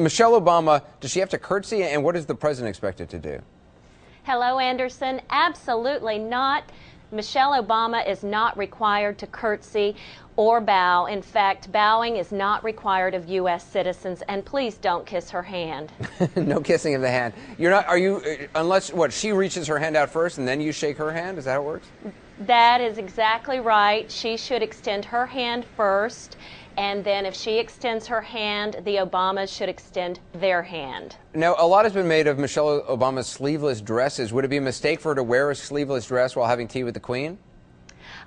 Michelle Obama, does she have to curtsy, and what is the president expected to do? Hello, Anderson. Absolutely not. Michelle Obama is not required to curtsy or bow. In fact, bowing is not required of U.S. citizens, and please don't kiss her hand. No kissing of the hand. You're not, are you, unless, what, she reaches her hand out first and then you shake her hand? Is that how it works? That is exactly right. She should extend her hand first, and then if she extends her hand, the Obamas should extend their hand. Now, a lot has been made of Michelle Obama's sleeveless dresses. Would it be a mistake for her to wear a sleeveless dress while having tea with the Queen?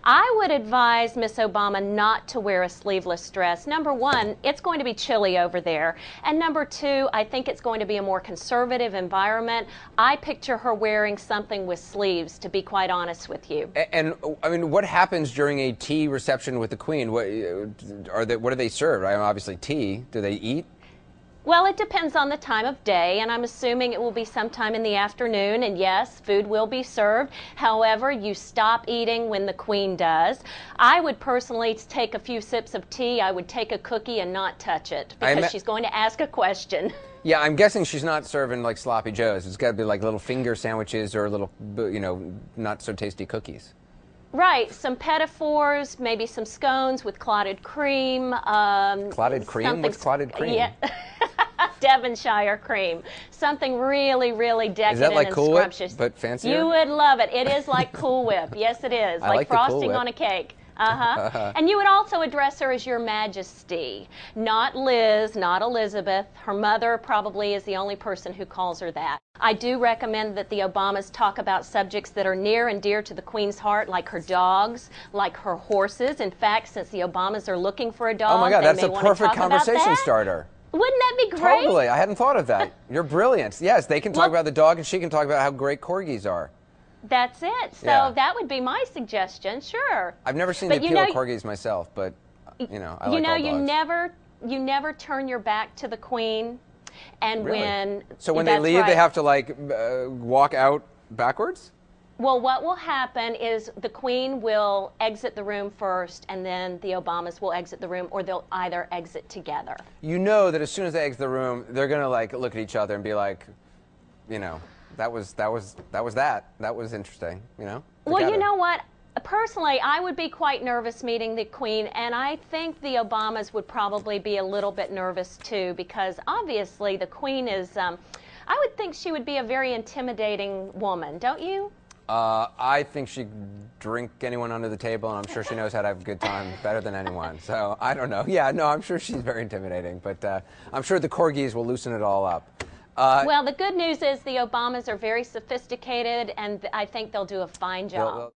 I would advise Miss Obama not to wear a sleeveless dress. Number one, it's going to be chilly over there. And number two, I think it's going to be a more conservative environment. I picture her wearing something with sleeves, to be quite honest with you. And I mean, what happens during a tea reception with the Queen? What do they serve? I mean, obviously tea. Do they eat? Well, it depends on the time of day, and I'm assuming it will be sometime in the afternoon, and yes, food will be served. However, you stop eating when the Queen does. I would personally take a few sips of tea. I would take a cookie and not touch it, because she's going to ask a question. Yeah, I'm guessing she's not serving like sloppy joes. It's got to be like little finger sandwiches or little, not so tasty cookies. Right, some petit fours, maybe some scones with clotted cream. Clotted cream? What's clotted cream? Yeah. Devonshire cream. Something really, really decadent. Is that like and Cool Whip, scrumptious. but fancier? You would love it. It is like Cool Whip. Yes, it is. I like the Cool frosting Whip. on a cake. And you would also address her as Your Majesty. Not Liz, not Elizabeth. Her mother probably is the only person who calls her that. I do recommend that the Obamas talk about subjects that are near and dear to the Queen's heart, like her dogs, like her horses. In fact, since the Obamas are looking for a dog, oh my God, that's a perfect conversation conversation starter. Wouldn't that be great? Totally. I hadn't thought of that. You're brilliant. Yes, they can talk about the dog, and she can talk about how great corgis are. That's it. So that would be my suggestion. Sure. I've never seen the appeal of corgis myself, but I like all dogs. You never turn your back to the Queen, and really? So when they leave, they have to like walk out backwards? Well, what will happen is the Queen will exit the room first, and then the Obamas will exit the room, or they'll either exit together. You know that as soon as they exit the room, they're gonna like look at each other and be like, that was interesting, Well, you know what? Personally, I would be quite nervous meeting the Queen, and I think the Obamas would probably be a little bit nervous too, because obviously the Queen is, I would think she would be a very intimidating woman, don't you? I think she'd drink anyone under the table, and I'm sure she knows how to have a good time better than anyone. So I don't know. Yeah, no, I'm sure she's very intimidating, but I'm sure the corgis will loosen it all up. Well, the good news is the Obamas are very sophisticated, and I think they'll do a fine job.